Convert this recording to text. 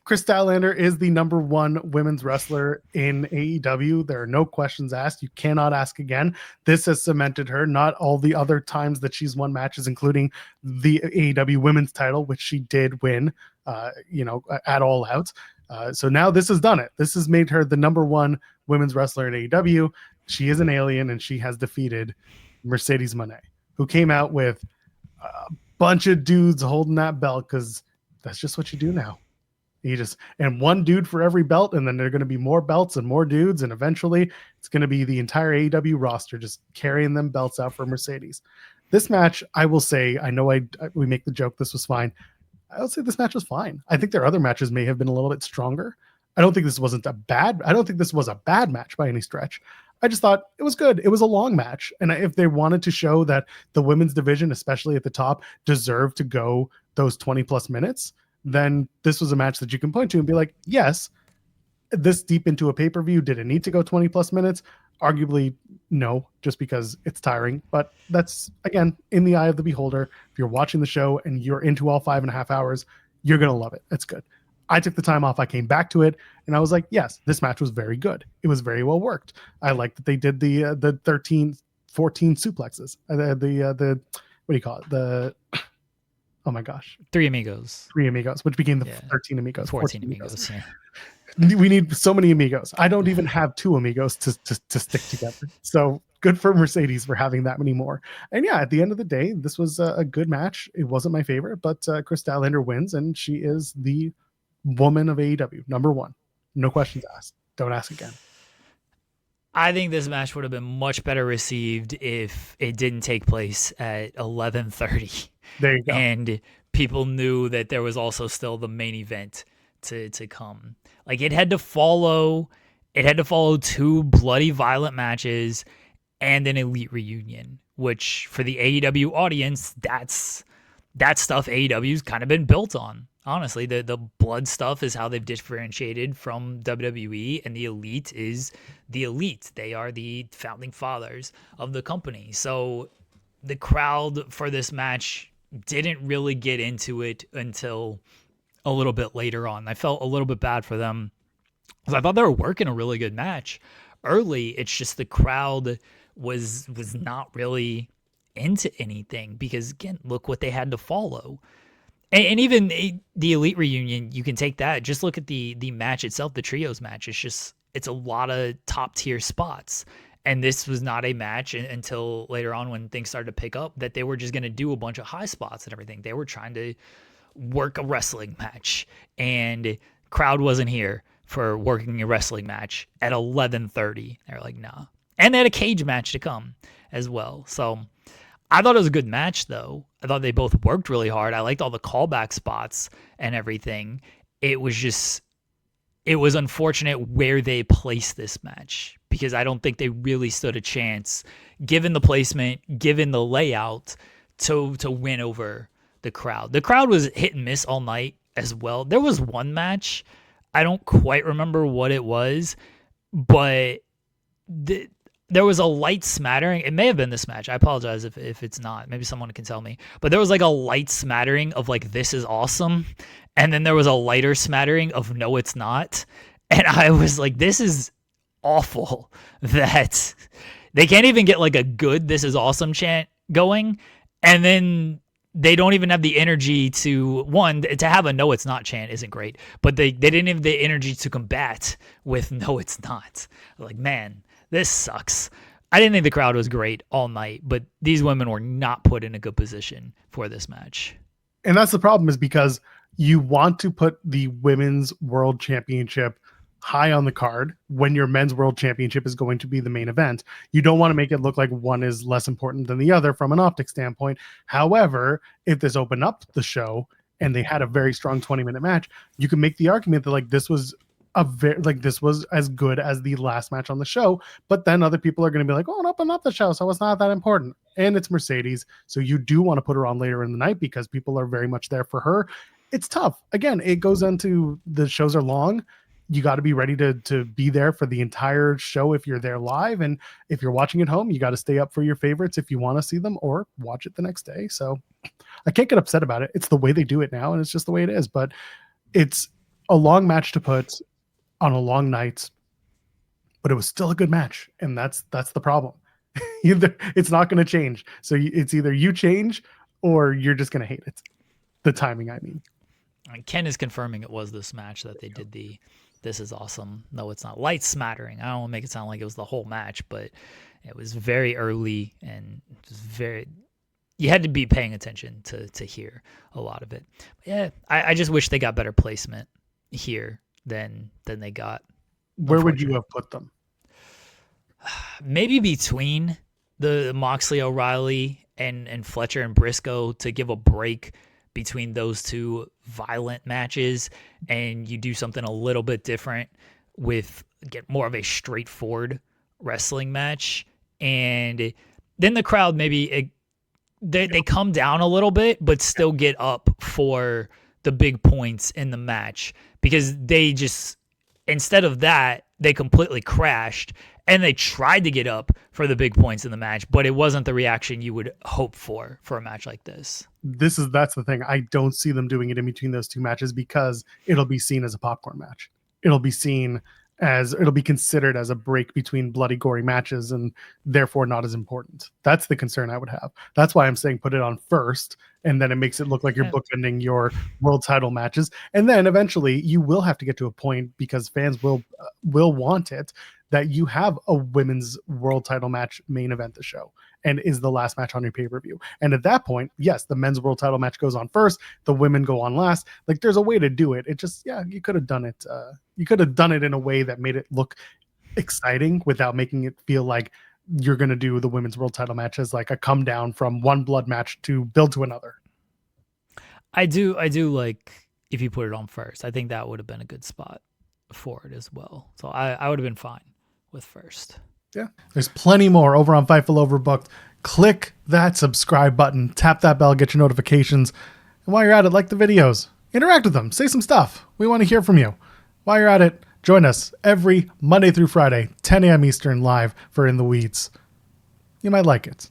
Chris Statlander is the number one women's wrestler in AEW. There are no questions asked. You cannot ask again. This has cemented her. Not all the other times that she's won matches, including the AEW women's title, which she did win, at All Out. So now this has done it. This has made her the number one women's wrestler in AEW. She is an alien, and she has defeated Mercedes Moné, who came out with a bunch of dudes holding that belt because that's just what you do now. And one dude for every belt, and then there are going to be more belts and more dudes, and eventually it's going to be the entire AEW roster just carrying them belts out for Mercedes. This match, I will say, I know we make the joke this was fine. I would say this match was fine. I think their other matches may have been a little bit stronger. I don't think this was a bad match by any stretch. I just thought it was good. It was a long match. And if they wanted to show that the women's division, especially at the top, deserved to go those 20 plus minutes, then this was a match that you can point to and be like, yes, this deep into a pay-per-view, did it need to go 20 plus minutes? Arguably, no, just because it's tiring. But that's, again, in the eye of the beholder. If you're watching the show and you're into all 5.5 hours, you're going to love it. It's good. I took the time off. I came back to it, and I was like, yes, this match was very good. It was very well worked. I like that they did the 13, 14 suplexes. What do you call it? Oh my gosh. Three Amigos, which became the 13 Amigos. 14 Amigos. Yeah. We need so many Amigos. I don't even have 2 Amigos to stick together. So good for Mercedes for having that many more. And yeah, at the end of the day, this was a good match. It wasn't my favorite, but Chris Statlander wins, and she is the woman of AEW, number one. No questions asked. Don't ask again. I think this match would have been much better received if it didn't take place at 11:30. There you go. And people knew that there was also still the main event to come. Like it had to follow 2 bloody violent matches and an elite reunion, which for the AEW audience, that's stuff AEW's kind of been built on. Honestly, the blood stuff is how they've differentiated from WWE, and the elite is the elite. They are the founding fathers of the company. So the crowd for this match didn't really get into it until a little bit later on. I felt a little bit bad for them because I thought they were working a really good match early. It's just the crowd was not really into anything because, again, look what they had to follow. And even the Elite reunion, you can take that. Just look at the match itself, the trios match. It's a lot of top tier spots. And this was not a match until later on when things started to pick up that they were just going to do a bunch of high spots and everything. They were trying to work a wrestling match, and crowd wasn't here for working a wrestling match at 11:30. They're like, nah. And they had a cage match to come as well. So I thought it was a good match, though. I thought they both worked really hard. I liked all the callback spots and everything. It was unfortunate where they placed this match because I don't think they really stood a chance, given the placement, given the layout, to win over the crowd. The crowd was hit and miss all night as well. There was one match, I don't quite remember what it was, but there was a light smattering. It may have been this match. I apologize if it's not. Maybe someone can tell me. But there was like a light smattering of like, this is awesome. And then there was a lighter smattering of no, it's not. And I was like, this is awful that they can't even get like a good this is awesome chant going. And then they don't even have the energy to have a no, it's not chant isn't great. But they didn't have the energy to combat with no, it's not. Like, man, this sucks. I didn't think the crowd was great all night, but these women were not put in a good position for this match. And that's the problem, is because you want to put the women's world championship high on the card when your men's world championship is going to be the main event. You don't want to make it look like one is less important than the other from an optic standpoint. However, if this opened up the show and they had a very strong 20-minute match, you can make the argument that like this was this was as good as the last match on the show, but then other people are going to be like, oh, it opened up the show, so it's not that important. And it's Mercedes, so you do want to put her on later in the night because people are very much there for her. It's tough. Again, it goes into the shows are long. You got to be ready to be there for the entire show if you're there live, and if you're watching at home, you got to stay up for your favorites if you want to see them or watch it the next day. So I can't get upset about it. It's the way they do it now, and it's just the way it is. But it's a long match to put on a long night, but it was still a good match, and that's the problem. Either it's not going to change, so it's either you change or you're just going to hate it. The timing, I mean. Ken is confirming it was this match that they did the "This is awesome." No, it's not. Light smattering. I don't want to make it sound like it was the whole match, but it was very early and just very. You had to be paying attention to hear a lot of it. Yeah, I just wish they got better placement here than they got. Where would you have put them? Maybe between the Moxley, O'Reilly, and Fletcher and Briscoe to give a break between those two violent matches, and you do something a little bit different with get more of a straightforward wrestling match, and then the crowd maybe they come down a little bit but still get up for the big points in the match, because they just, instead of that, they completely crashed and they tried to get up for the big points in the match, but it wasn't the reaction you would hope for a match like this. That's the thing. I don't see them doing it in between those two matches because it'll be seen as a popcorn match. It'll be considered as a break between bloody, gory matches, and therefore not as important. That's the concern I would have. That's why I'm saying put it on first, and then it makes it look like you're bookending your world title matches. And then eventually you will have to get to a point, because fans will want it, that you have a women's world title match main event the show and is the last match on your pay-per-view. And at that point, yes, the men's world title match goes on first, the women go on last. Like, there's a way to do it. It just, you could have done it. You could have done it in a way that made it look exciting without making it feel like you're going to do the women's world title match as like a come down from one blood match to build to another. I do like if you put it on first. I think that would have been a good spot for it as well. So I would have been fine with first. Yeah. There's plenty more over on Fightful Overbooked. Click that subscribe button, tap that bell, get your notifications. And while you're at it, like the videos, interact with them, say some stuff. We want to hear from you. While you're at it, join us every Monday through Friday, 10 a.m. Eastern, live for In the Weeds. You might like it.